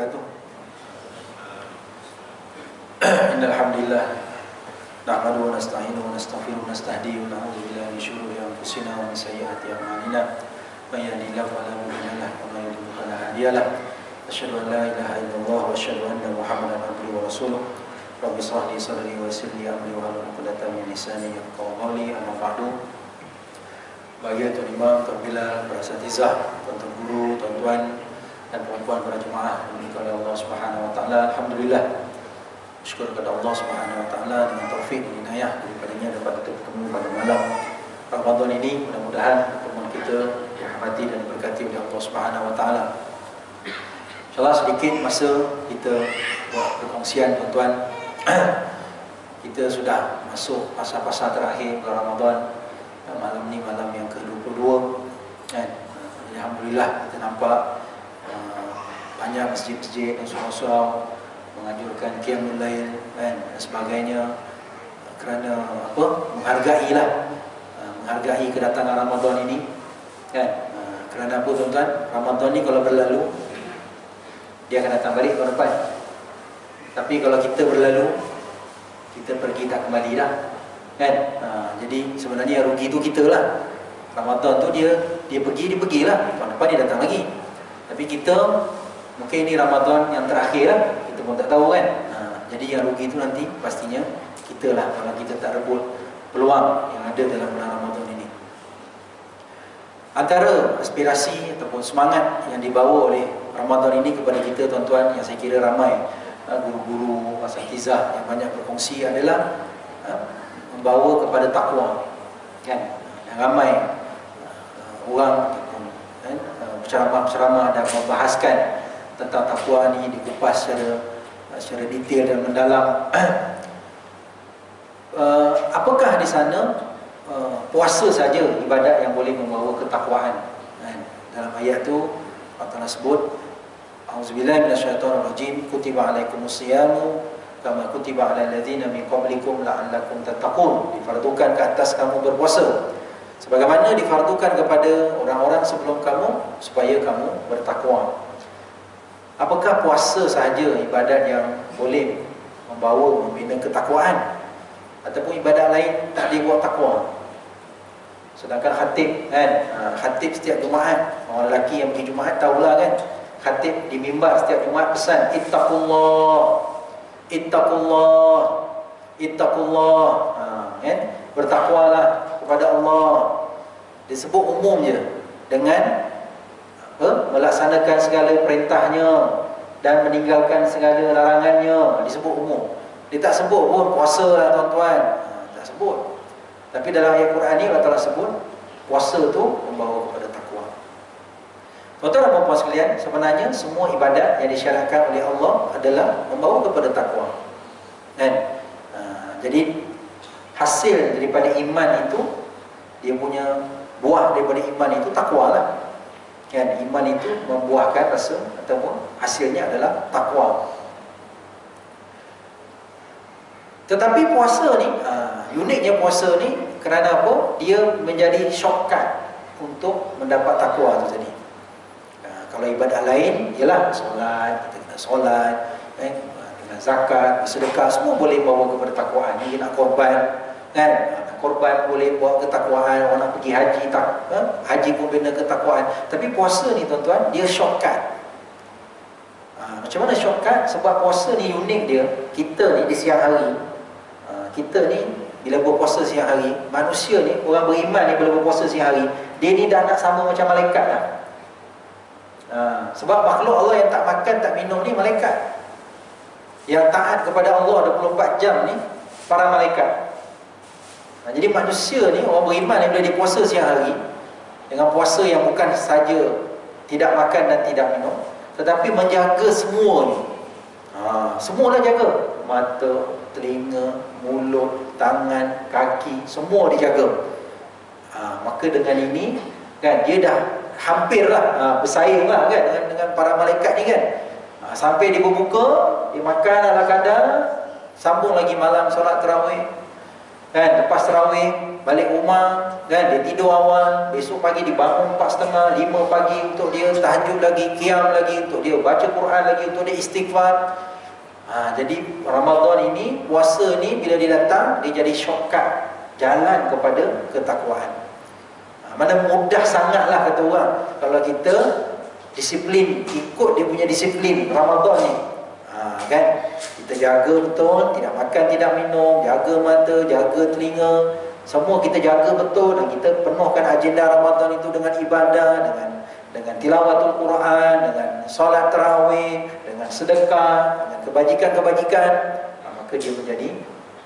wabarakatuh. Innal hamdalillah nahmaduhu wa nasta'inuhu wa nastaghfiruhu wa nastahdihi wa na'udzu billahi min shururi anfusina wa min sayyiati a'malina. May yahdihillahu fala mudilla lahu wa may yudlil fala hadiya lahu. Asyhadu an la ilaha illallah wa asyhadu anna Muhammadan abduhu wa rasuluh. Rabbi shrah li sadri wa yassir li amri wa hlul 'uqdatam min lisani yafqahu qawli. Amma ba'du. Bagi Tuan Imam, Tuan Bilal, para asatizah, tuan-tuan guru, tuan-tuan dan puan-puan para jemaah dimuliakan oleh Allah Subhanahu wa taala. Alhamdulillah. Syukur kepada Allah Subhanahu wa taala dengan taufik dan hidayah daripadanya dapat kita bertemu pada malam Ramadan ini. Mudah-mudahan pertemuan kita dirahmati dan diberkati oleh Allah Subhanahu wa taala. InsyaAllah sedikit masa kita buat perkongsian, tuan-tuan. Kita sudah masuk fasa-fasa terakhir bulan Ramadan. Malam ni malam yang ke-22 kan. Alhamdulillah kita nampak banyak masjid-masjid dan surau-surau menganjurkan qiyamul lail kan dan sebagainya, kerana apa? Menghargai kedatangan Ramadan ini kan. Kerana apa, tuan-tuan? Ramadan ni kalau berlalu dia akan datang balik tahun depan. Tapi kalau kita berlalu, kita pergi tak kembali dah kan. Jadi sebenarnya yang rugi tu kita lah. Ramadan tu dia pergilah, tahun depan dia datang lagi. Tapi kita mungkin ini Ramadan yang terakhir lah, kita pun tak tahu kan. Jadi yang rugi tu nanti pastinya kita lah, kalau kita tak rebut peluang yang ada dalam bulan Ramadan ini. Antara aspirasi ataupun semangat yang dibawa oleh Ramadan ini kepada kita, tuan-tuan, yang saya kira ramai guru-guru, asatizah yang banyak berkongsi adalah membawa kepada takwa kan. Yang ramai orang kan, berceramah-ceramah dan membahaskan tentang takwa ni, dikupas secara detail dan mendalam. Apakah di sana puasa saja ibadat yang boleh membawa ketakwaan kan? Dalam ayat tu Allah Ta'ala sebut, A'udzubillahi minasyaitonirrajim, kutiba alaikumusyiyamu kama kutiba alal ladzina min qablikum la'allakum tattaqun. Difardukan ke atas kamu berpuasa sebagaimana difardukan kepada orang-orang sebelum kamu supaya kamu bertakwa. Apakah puasa sahaja ibadat yang boleh membawa membina ketakwaan, ataupun ibadat lain tak dibuat takwa? Sedangkan khatib kan, khatib setiap Jumaat, orang lelaki yang pergi Jumaat tahulah kan, khatib di mimbar setiap Jumaat pesan ittaqullah, ittaqullah, ittaqullah, kan? Bertakwalah kepada Allah. Disebut umum je dengan melaksanakan segala perintahnya dan meninggalkan segala larangannya. Disebut umum. Dia tak sebut pun puasa lah, tuan-tuan. Tak sebut. Tapi dalam ayat Quran ni Allah Ta'ala sebut puasa tu membawa kepada takwa. Tuan-tuan dan puan-puan sekalian, sebenarnya semua ibadat yang disyaratkan oleh Allah adalah membawa kepada takwa kan? Jadi hasil daripada iman itu, dia punya buah daripada iman itu takwa lah kan. Iman itu membuahkan rasa ataupun hasilnya adalah takwa. Tetapi puasa ni, uniknya puasa ni kerana apa? Dia menjadi shortcut untuk mendapat takwa tu tadi. Kalau ibadat lain ialah solat, kita kena solat, dengan zakat, sedekah, semua boleh bawa kepada takwaan. Dia nak korban kan, korban boleh bawa ketakwaan. Orang nak pergi haji, haji pun bina ketakwaan. Tapi puasa ni, tuan-tuan, dia shortcut. Macam mana shortcut? Sebab puasa ni unik dia. Kita ni di siang hari, kita ni bila berpuasa siang hari, manusia ni, orang beriman ni bila berpuasa siang hari, dia ni dah nak sama macam malaikat lah. Sebab makhluk Allah yang tak makan tak minum ni malaikat. Yang taat kepada Allah 24 jam ni para malaikat. Jadi manusia ni, orang beriman ni bila dia puasa siang hari, dengan puasa yang bukan saja tidak makan dan tidak minum, tetapi menjaga semua ni. Semua dah jaga. Mata, telinga, mulut, tangan, kaki, semua dijaga. Maka dengan ini kan, dia dah hampirlah bersaing lah kan dengan para malaikat ni kan. Sampai dia berbuka, dia makan ala kadar, sambung lagi malam solat tarawih, Kan, lepas tarawih balik rumah, kan, dia tidur awal, besok pagi dibangun 4:30, 5 pagi untuk dia tahajud lagi, qiyam lagi, untuk dia baca Quran lagi, untuk dia istighfar. Jadi Ramadan ini, puasa ni bila dia datang, dia jadi shortcut jalan kepada ketakwaan. Mana mudah sangatlah kata orang kalau kita disiplin, ikut dia punya disiplin Ramadan ni. Kan, kita jaga betul, tidak makan, tidak minum, jaga mata, jaga telinga, semua kita jaga betul, dan kita penuhkan agenda Ramadan itu dengan ibadah, dengan tilawatul Quran, dengan solat tarawih, dengan sedekah, dengan kebajikan-kebajikan, maka dia menjadi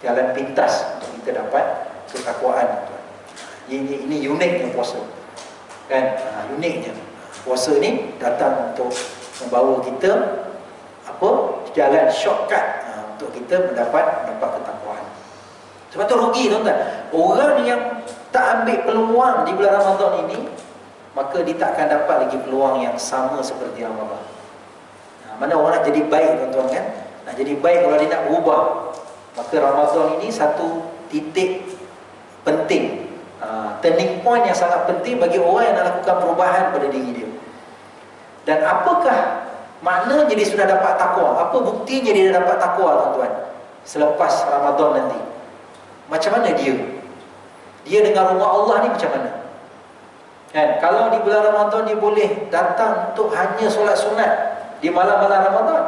jalan pintas untuk kita dapat ketakwaan. Ini uniknya puasa, kan? Uniknya puasa ni datang untuk membawa kita jalan shortcut untuk kita mendapat ketakwaan. Sebab tu rugi, tuan-tuan. Orang yang tak ambil peluang di bulan Ramadan ini, maka dia tak akan dapat lagi peluang yang sama seperti Ramadan. Mana orang nak jadi baik, tuan-tuan, kan? Nak jadi baik, kalau dia nak berubah, maka Ramadan ini satu titik penting, turning point yang sangat penting bagi orang yang nak lakukan perubahan pada diri dia. Dan apakah maknanya dia sudah dapat takwa? Apa buktinya dia dah dapat takwa, tuan-tuan, selepas Ramadan nanti? Macam mana dia? Dia dengan rumah Allah ni macam mana? Kan, kalau di bulan Ramadan dia boleh datang untuk hanya solat sunat di malam-malam Ramadan,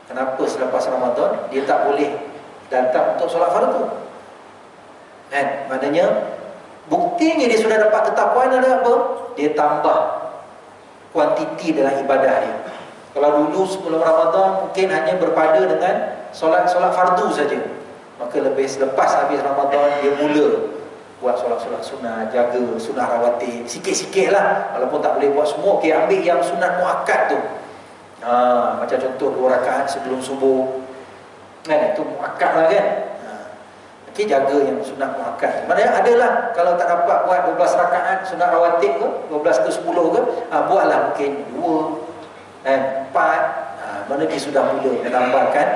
kenapa selepas Ramadan dia tak boleh datang untuk solat fardu? Kan, maknanya buktinya dia sudah dapat ketakwaan adalah apa? Dia tambah kuantiti dalam ibadah dia. Kalau dulu sebelum Ramadan mungkin hanya berpada dengan solat fardu saja, maka selepas habis Ramadan dia mula buat solat-solat sunat, jaga sunat rawatib, sikit-sikit lah, walaupun tak boleh buat semua. Okey, ambil yang sunat muakkad tu, macam contoh 2 rakaat sebelum subuh, kan, itu muakkad lah, kan. Okey, jaga yang sunat muakkad. Maknanya adalah, kalau tak dapat buat 12 rakaat sunat rawatib ke, 12 ke 10 ke, buatlah mungkin 2 dan 4. Mana dia sudah mula menambahkan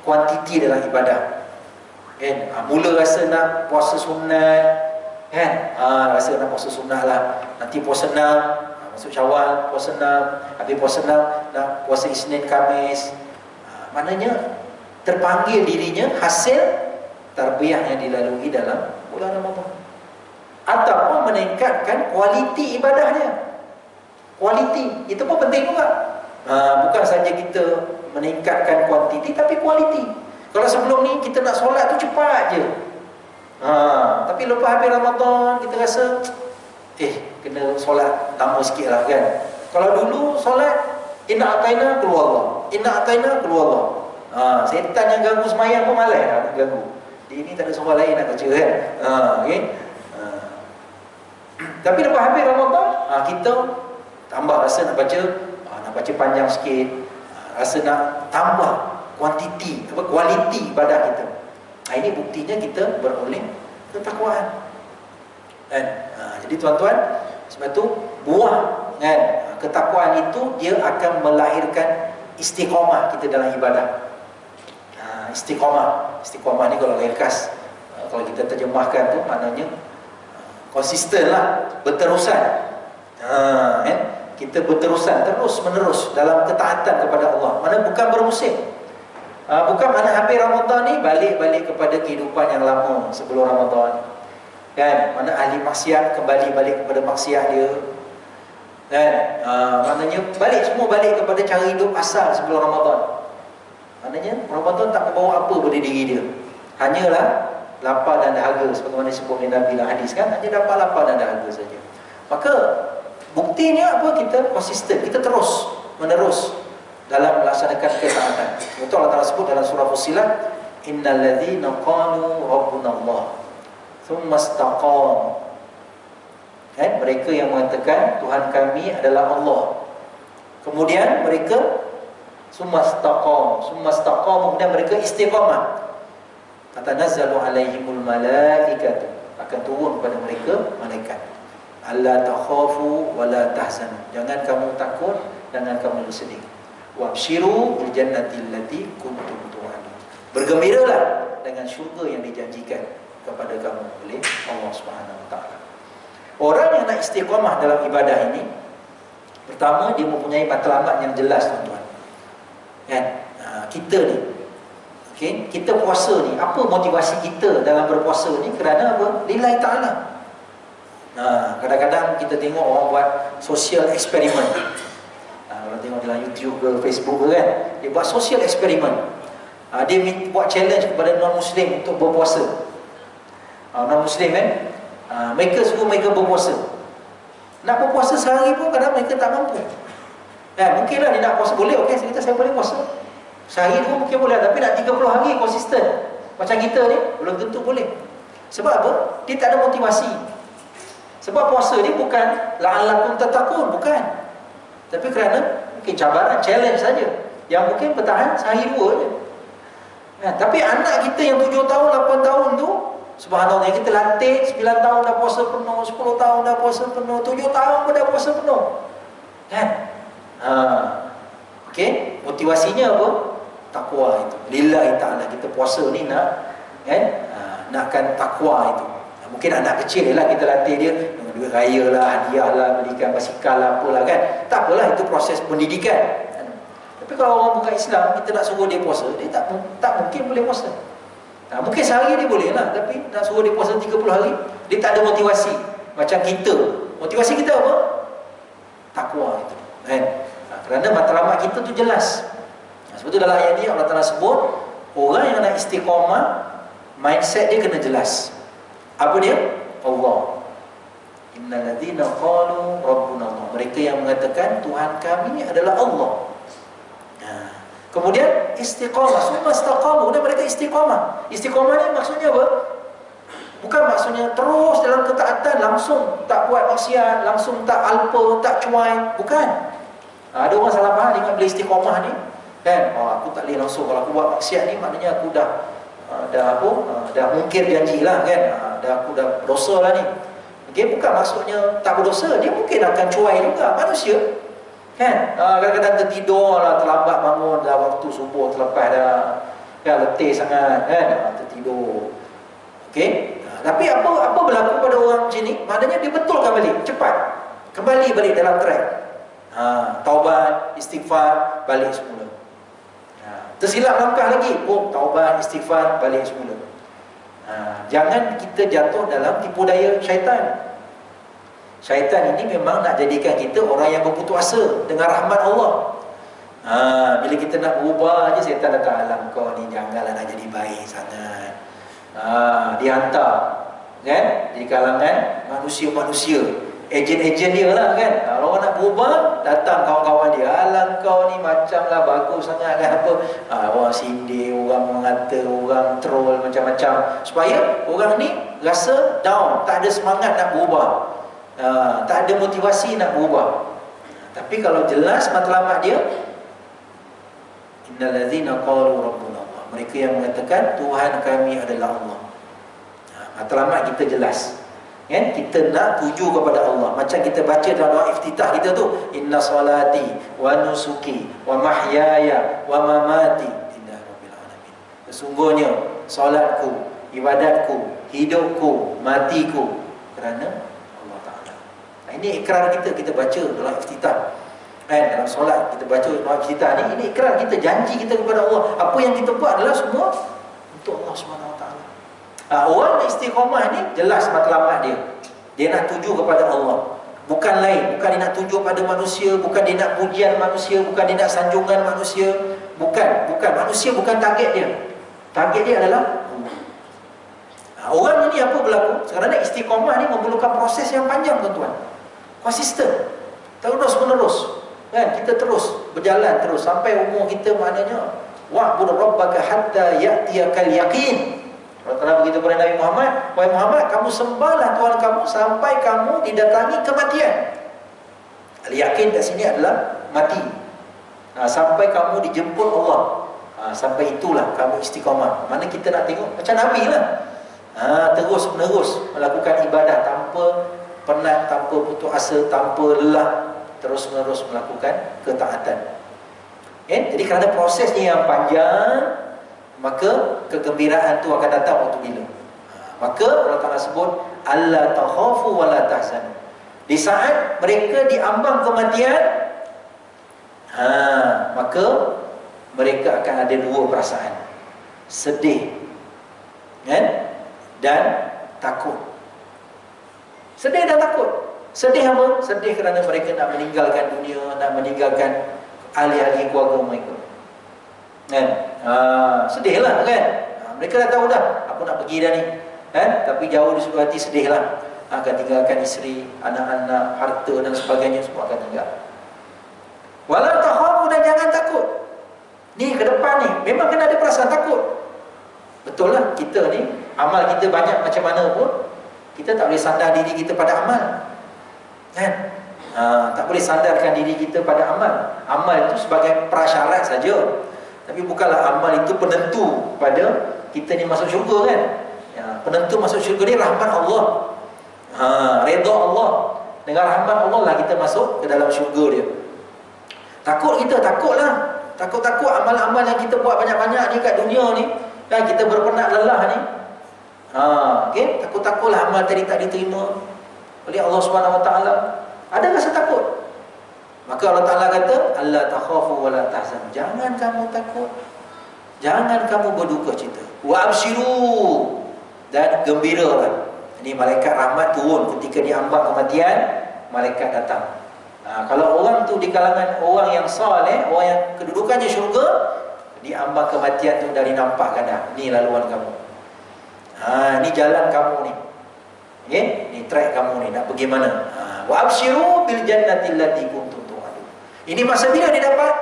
kuantiti dalam ibadah, kan. Mula rasa nak puasa sunat, kan, rasa nak puasa sunat lah. Nanti puasa 6, masuk Syawal, puasa 6. Habis puasa 6 nak puasa Isnin Khamis. Maknanya terpanggil dirinya hasil tarbiyah yang dilalui dalam bulan Ramadan. Ataupun meningkatkan kualiti ibadahnya. Kualiti itu pun penting juga. Bukan saja kita meningkatkan kuantiti, tapi kualiti. Kalau sebelum ni kita nak solat tu cepat je, tapi lepas habis Ramadan kita rasa kena solat lama sikit lah, kan. Kalau dulu solat inna ataina qul huwallah, inna ataina qul huwallah, setan yang ganggu semayang pun malas nak ganggu. Di ini tak ada surah lain nak baca, kan. Okay? Tapi lepas habis Ramadan, kita tambah rasa nak baca panjang sikit, rasa nak tambah kuantiti, kualiti ibadah kita. Ini buktinya kita beroleh ketakwaan. Jadi tuan-tuan, sebab tu buah, kan, ketakwaan itu dia akan melahirkan istiqamah kita dalam ibadah. Istiqamah ni kalau ringkas, kalau kita terjemahkan tu maknanya konsisten lah, berterusan. Kan? Kita berterusan terus menerus dalam ketaatan kepada Allah. Mana bukan bermusim. Bukan mana habis Ramadan ni balik kepada kehidupan yang lama sebelum Ramadan, kan. Mana ahli maksiat kembali balik kepada maksiat dia, kan. Maknanya semua balik kepada cara hidup asal sebelum Ramadan. Maknanya Ramadan tak membawa apa pada diri dia, hanyalah lapar dan dahaga, sebagaimana disebut oleh Nabi dalam hadis, kan. Hanya dapat lapar dan dahaga saja. Maka buktinya apa? Kita konsisten, kita terus menerus dalam melaksanakan ketaatan. Betul Allah Ta'ala sebut dalam surah Fussilat, innal ladzina qalu rabbuna Allah tsumma istaqamu, kan, mereka yang mengatakan Tuhan kami adalah Allah, kemudian mereka tsumma istaqamu, kemudian mereka istiqamah, tatanazzalu alaihimul malaikatu, akan turun kepada mereka malaikat, alla takhafu wa la tahzanu, jangan kamu takut, jangan kamu bersedih, wabshiru bil jannati allati kuntum tu'adun, bergembiralah dengan syurga yang dijanjikan. kepada kamu oleh Allah Subhanahu Wa Taala. Orang yang nak istiqamah dalam ibadah ini, pertama dia mempunyai matlamat yang jelas, tuan-tuan. Kan? Kita ni, okay, kita puasa ni, apa motivasi kita dalam berpuasa ni? Kerana apa? Lillahi ta'ala. Kadang-kadang kita tengok orang buat social eksperimen. Kalau tengok dalam YouTube ke Facebook ke kan, dia buat social eksperimen. Dia buat challenge kepada non-Muslim untuk berpuasa. Non-Muslim kan, mereka suruh mereka berpuasa. Nak berpuasa sehari pun kadang mereka tak mampu. Mungkinlah dia nak puasa, boleh, okey, saya boleh puasa sehari tu mungkin boleh, tapi nak 30 hari konsisten macam kita ni, belum tentu boleh. Sebab apa? Dia tak ada motivasi. Sebab puasa ni bukan la'allakum tattaqun, bukan. Tapi kerana mungkin cabaran, challenge saja, yang mungkin bertahan sehari dua je. Tapi anak kita yang 7 tahun, 8 tahun tu, subhanallah, kita latih 9 tahun dah puasa penuh, 10 tahun dah puasa penuh, 7 tahun pun dah puasa penuh. Kan? Okey, motivasinya apa? Takwa itu. Lillahi ta'ala, kita puasa ni nak nakkan takwa itu. Mungkin anak kecil lah kita latih dia dengan duit raya lah, hadiah lah, belikan basikal lah, apalah kan. Tak apalah, itu proses pendidikan. Tapi kalau orang bukan Islam, kita nak suruh dia puasa, dia tak mungkin boleh puasa. Mungkin sehari dia boleh lah, tapi nak suruh dia puasa 30 hari, dia tak ada motivasi. Macam kita, motivasi kita apa? Takwa itu. Kerana matlamat kita tu jelas. Sebab tu dalam ayat ni Allah Ta'ala sebut, orang yang nak istiqamah, mindset dia kena jelas. Apa dia? Allah. Innal ladzina qalu rabbuna Allah. Mereka yang mengatakan Tuhan kami adalah Allah. Kemudian istiqamah, semua istaqamu, dan mereka istiqamah. Istiqamah ni maksudnya apa? Bukan maksudnya terus dalam ketaatan, langsung tak buat maksiat, langsung tak alpa, tak cuai, bukan. Ada orang salah faham dengan bila istiqamah ni, kan? Aku tak boleh langsung, kalau aku buat maksiat ni maknanya aku dah mungkir janji lah, kan? Aku dah berdosa lah ni. Okay, bukan maksudnya tak berdosa, dia mungkin akan cuai juga, manusia. Kan? Kadang-kadang tertidur lah, terlambat bangun dah waktu subuh, terlepas dah, kan, letih sangat, kan? Tertidur. Okey? Tapi apa berlaku pada orang macam ni? Maknanya dia betulkan balik, cepat kembali balik dalam track. Taubat, istighfar, balik semula. Tersilap langkah lagi, taubat, istighfar, balik semula. Jangan kita jatuh dalam tipu daya syaitan. Syaitan ini memang nak jadikan kita orang yang berputus asa dengan rahmat Allah. Bila kita nak berubah je, syaitan datang, alam kau ni janganlah nak jadi baik sangat. Dia hantar, kan, di kalangan manusia-manusia, ejen-ejen dia lah, kan. Kalau orang nak berubah, datang kawan-kawan dia, alam kau ni macamlah bagus sangat, kan, apa, orang sindir, orang mengata, orang troll, macam-macam, supaya orang ni rasa down, tak ada semangat nak berubah, tak ada motivasi nak berubah. Tapi kalau jelas matlamat dia, innal ladzina qalu rabbuna Allah, mereka yang mengatakan Tuhan kami adalah Allah. Matlamat kita jelas, kan? Kita nak tuju kepada Allah. Macam kita baca dalam doa iftitah kita tu, inna salati wa nusuki wa mahyaya wa mamati lillahi rabbil alamin. Sesungguhnya solatku, ibadatku, hidupku, matiku kerana Allah Ta'ala. Ini ikrar kita baca dalam iftitah. Dalam solat kita baca doa iftitah ni, ini ikrar kita, janji kita kepada Allah. Apa yang kita buat adalah semua untuk Allah Subhanahu Wa Ta'ala. Orang istiqamah ni jelas matlamat dia. Dia nak tuju kepada Allah, bukan lain. Bukan dia nak tuju pada manusia, bukan dia nak pujian manusia, bukan dia nak sanjungan manusia. Bukan manusia, bukan target dia. Target dia adalah Allah. Orang ini apa berlaku? Kerana istiqamah ni memerlukan proses yang panjang, tuan-tuan. Konsisten, terus menerus, kan? Kita terus berjalan terus sampai umur kita, maknanya wa'bud rabbaka hatta ya'tiyakal yaqin. Allah Ta'ala begitu kepada Nabi Muhammad, wahai Muhammad, kamu sembahlah Tuhan kamu sampai kamu didatangi kematian. Al-yakin kat sini adalah mati. Sampai kamu dijemput Allah. Sampai itulah kamu istiqamah. Mana kita nak tengok macam Nabi lah. Terus menerus melakukan ibadah tanpa penat, tanpa putus asa, tanpa lelah, terus menerus melakukan ketaatan. Jadi kerana prosesnya yang panjang, maka kegembiraan tu akan datang waktu bila? Maka Allah Ta'ala sebut alla takhafu wa la tahzanu. Di saat mereka diambang kematian, maka mereka akan ada dua perasaan, sedih kan, dan takut. Sedih dan takut. Sedih apa? Sedih kerana mereka nak meninggalkan dunia, nak meninggalkan ahli-ahli keluarga mereka kan. Sedihlah kan. Mereka dah tahu dah, aku nak pergi dah ni kan, tapi jauh di sudut hati sedihlah. Akan tinggalkan isteri, anak-anak, harta dan sebagainya, semua akan tinggal. Wala takhafu, dan jangan takut. Ni ke depan ni memang kena ada perasaan takut. Betul lah, kita ni amal kita banyak macam mana pun, kita tak boleh sandar diri kita pada amal kan. Tak boleh sandarkan diri kita pada amal. Amal itu sebagai prasyarat saja, tapi bukanlah amal itu penentu pada kita ni masuk syurga kan. Penentu masuk syurga ni rahmat Allah, redha Allah. Dengan rahmat Allah lah kita masuk ke dalam syurga dia. Takut kita, takutlah. Takut-takut amal-amal yang kita buat banyak-banyak ni kat dunia ni kan, kita berpenat lelah ni. Okay? Takut-takutlah amal tadi tak diterima oleh Allah Subhanahu Wa Taala. Ada rasa takut. Maka Allah Taala kata, alla takhafu wa la tahzan. Jangan kamu takut, jangan kamu berduka cita. Wa abshiru, dan gembiralah. Ini malaikat rahmat turun ketika diambang kematian, malaikat datang. Kalau orang tu di kalangan orang yang soleh, orang yang kedudukannya syurga, diambang kematian tu dari nampakkan dah, ni laluan kamu, ni jalan kamu ni, okay? Ni track kamu ni, nak pergi mana. Wa abshiru bil jannati allati kuntum tu'adun. Ini masa bila dia dapat?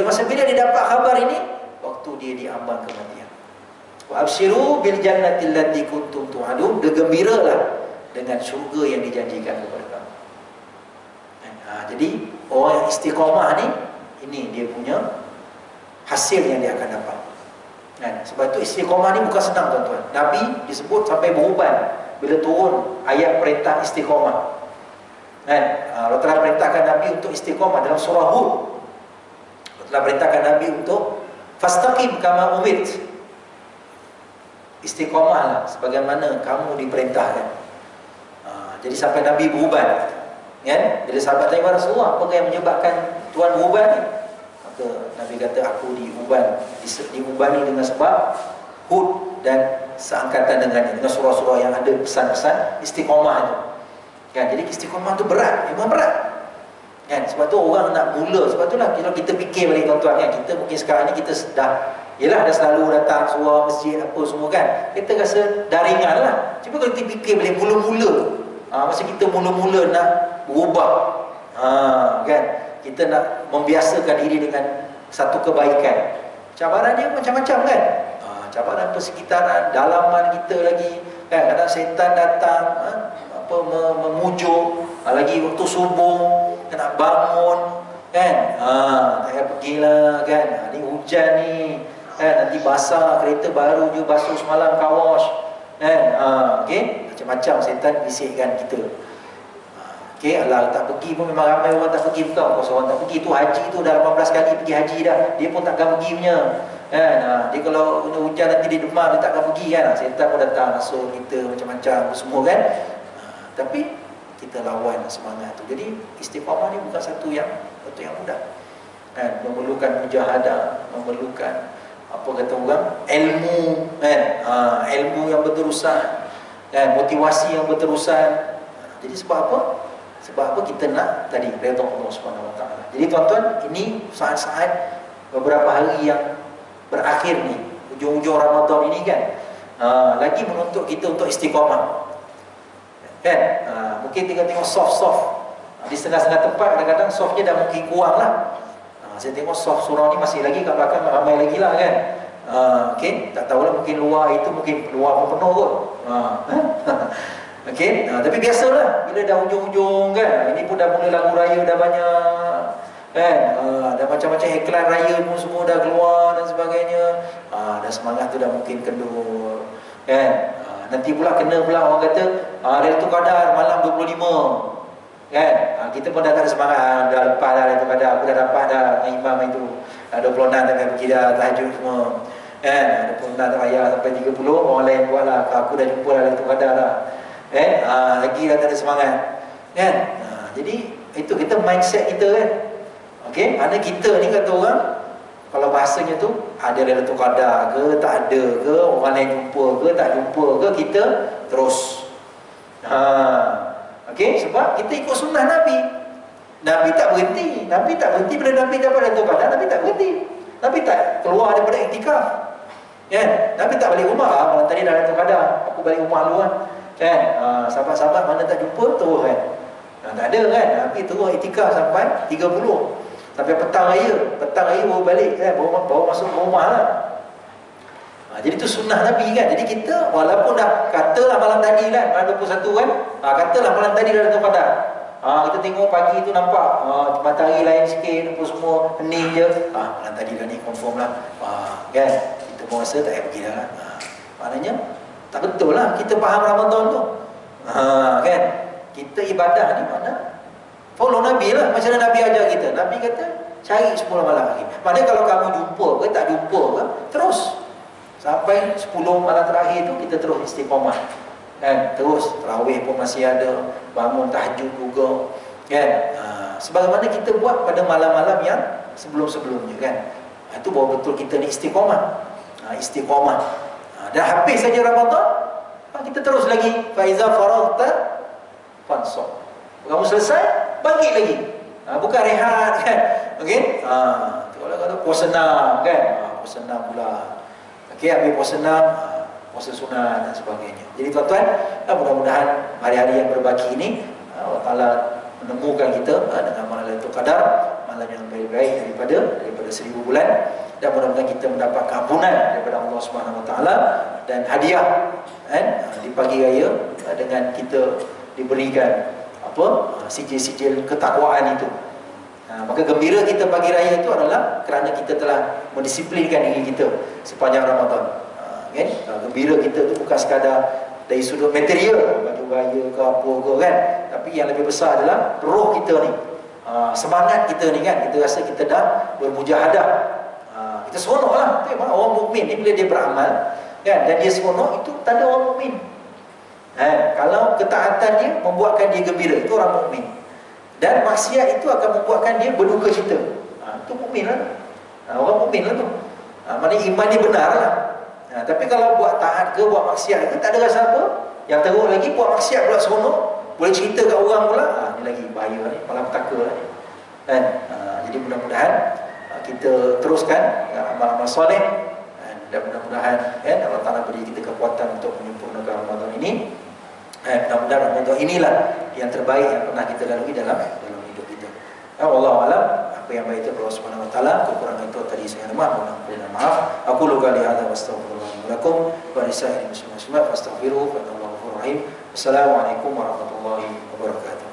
Masa bila dia dapat khabar ini? Waktu dia diambang kematian. Wa abshiru bil jannati allati kuntum tu'adun. Bergembiralah dengan syurga yang dijanjikan kepada kamu. Jadi orang yang istiqamah ni, ini dia punya hasil yang dia akan dapat kan? Sebab tu istiqamah ni bukan senang tuan-tuan. Nabi disebut sampai beruban bila turun ayat perintah istiqamah kan. Allah telah perintahkan Nabi untuk istiqamah dalam surah Hud. Allah telah perintahkan Nabi untuk fastaqim kama umirt, istiqamahlah sebagaimana kamu diperintahkan. Jadi sampai Nabi beruban kan. Bila sahabat tanya, Rasulullah, apa yang menyebabkan Tuhan beruban ni? Maka Nabi kata, aku diubani dengan sebab Hud dan seangkatan dengannya, dengan surah-surah yang ada pesan-pesan istiqamah itu kan. Jadi istiqamah tu berat, memang berat kan. Sebab tu orang nak mula. Sebab tu lah kalau kita fikir balik tuan-tuan kan, kita mungkin sekarang ni kita dah selalu datang surah, masjid, apa semua kan, kita rasa dah ringan lah. Cuba kalau kita fikir balik mula-mula, masa kita mula-mula nak berubah, kan, kita nak membiasakan diri dengan satu kebaikan, cabaran dia macam-macam kan. Cabaran persekitaran, dalaman kita lagi kan, kadang setan datang memujuk, lagi waktu subuh nak bangun kan, tak payah pergilah kan, ni hujan ni kan, nanti basah, kereta baru je basuh semalam kawash kan. Okay? Macam-macam setan bisikkan kita. Okay, alah tak pergi pun memang ramai orang tak pergi, bukan kau seorang tak pergi. Tu haji tu dah 18 kali pergi haji dah, dia pun takkan pergi punya kan. Dia kalau kena hujan nanti dia demam, dia takkan pergi kan. Setan pun datang masuk kita macam-macam semua kan. Tapi kita lawan semangat tu. Jadi istiqamah ni bukan satu yang mudah kan. Memerlukan mujahadah, memerlukan apa kata orang, ilmu kan. Ilmu yang berterusan kan, motivasi yang berterusan. Jadi sebab apa? Sebab apa kita nak tadi redha Allah Subhanahu Wa Taala. Jadi tuan-tuan, ini saat-saat beberapa hari yang berakhir ni, hujung-hujung Ramadan ini kan, lagi menuntut kita untuk istiqamah kan. Mungkin tengok soft-soft di setengah-setengah tempat, kadang-kadang softnya dah mungkin kurang lah. Saya tengok soft surah ni masih lagi kat belakang, ramai lagi lah kan. Okay, tak tahulah, mungkin luar itu mungkin luar pun penuh kot. Okay, tapi biasalah bila dah hujung-hujung kan, ini pun dah mula lagu raya dah banyak kan, dah macam-macam iklan raya pun semua dah keluar dan sebagainya. Dah semangat tu dah mungkin kendur kan. Nanti pula kena pula orang kata Lailatul Qadar malam 25 kan. Kita pun dah tak ada semangat, dah lepas dah Lailatul Qadar, aku dah dapat dah dengan imam itu, dah 26 tak pergi dah tahajud semua Ada pernah raya sampai 30, orang lain buatlah, aku dah jumpa dah Lailatul Qadar dah. Lagi dah tak ada semangat. Kan? Jadi itu kita mindset kita kan. Okey, mana kita ni kata orang, kalau bahasanya tu ada Lailatul Qadar ke, tak ada ke, orang lain jumpa ke, tak jumpa ke, kita terus. Okey, sebab kita ikut sunnah Nabi. Nabi tak berhenti. Nabi tak berhenti bila Nabi dapat Lailatul Qadar, Nabi tak berhenti. Nabi tak keluar daripada iktikaf. Kan? Nabi tak balik rumah. Malam tadi dah Lailatul Qadar, aku balik rumah dulu kan. Sahabat-sahabat mana tak jumpa terus kan. Tak ada kan. Nabi terus iktikaf sampai 30. Sampai petang raya baru balik kan, baru masuk ke rumah lah. Jadi itu sunnah Nabi kan. Jadi kita walaupun dah katalah malam tadi kan, malam 21 kan, katalah malam tadi dah Lailatul Qadar. Kita tengok pagi tu nampak matahari lain sikit, apa semua hening je. Malam tadi dah ni confirm lah. Kan? Kita pun rasa tak payah pergi dah lah. Maknanya tak betul lah kita faham Ramadan tu. Kan? Kita ibadah ni mana? Follow Nabi lah. Macam mana Nabi ajar kita? Nabi kata cari 10 malam lagi. Maknanya kalau kamu jumpa ke tak jumpa ke, terus sampai 10 malam terakhir tu kita terus istiqamah. Kan? Terus tarawih pun masih ada, bangun tahajud juga kan. Sebagaimana kita buat pada malam-malam yang sebelum-sebelumnya kan. Itu baru betul kita ni istiqamah. Istiqamah. Dah habis saja Ramadan, kita terus lagi faiza faraghta fansab. Kamu selesai, bangkit lagi. Bukan rehat kan. Okey? Kalau kata puasa 6 kan. Puasa 6 pula. Okey, habis puasa 6, puasa sunat dan sebagainya. Jadi tuan-tuan, mudah-mudahan hari-hari yang berbaki ini Allah Ta'ala menemukan kita dengan malam Lailatul Qadar, malam yang baik-baik daripada 1000 bulan, dan mudah-mudahan kita mendapat keampunan daripada Allah Subhanahu Wa Ta'ala dan hadiah di pagi raya dengan kita diberikan sijil-sijil ketakwaan itu. Maka gembira kita pagi raya itu adalah kerana kita telah mendisiplinkan diri kita sepanjang Ramadan. Kan? Gembira kita tu bukan sekadar dari sudut material, baju raya ke apa ke kan, tapi yang lebih besar adalah roh kita ni, semangat kita ni kan. Kita rasa kita dah bermujahadah, kita seronok lah. Itu memang orang mukmin ni bila dia beramal kan, dan dia seronok, itu tanda orang mukmin. Kalau ketaatan dia membuatkan dia gembira, itu orang mukmin. Dan maksiat itu akan membuatkan dia berduka cita, itu mukmin lah. Orang mukmin lah tu. Maknanya iman dia benar lah. Tapi kalau buat taat ke, buat maksiat ke, tak ada rasa apa. Yang teruk lagi, buat maksiat pula seronok, boleh cerita kat orang pula, ni lagi bahaya ni, malapetaka lah ni. Kan? Jadi mudah-mudahan kita teruskan amal-amal soleh, dan mudah-mudahan Allah Ta'ala beri kita kekuatan untuk menyempurnakan Ramadan ini. Mudah-mudahan Ramadan inilah yang terbaik yang pernah kita lalui dalam hidup kita. Wallahu a'lam. Apa yang baik itu Allah Subhanahu Wa Taala, kekurangan itu tadi saya mohon maaf. Aku luka li hadza wastaghfirullahi lakum wa lisa'il muslimin fastaghfiruhu fa innahu ghafurur rahim. Assalamualaikum warahmatullahi wabarakatuh.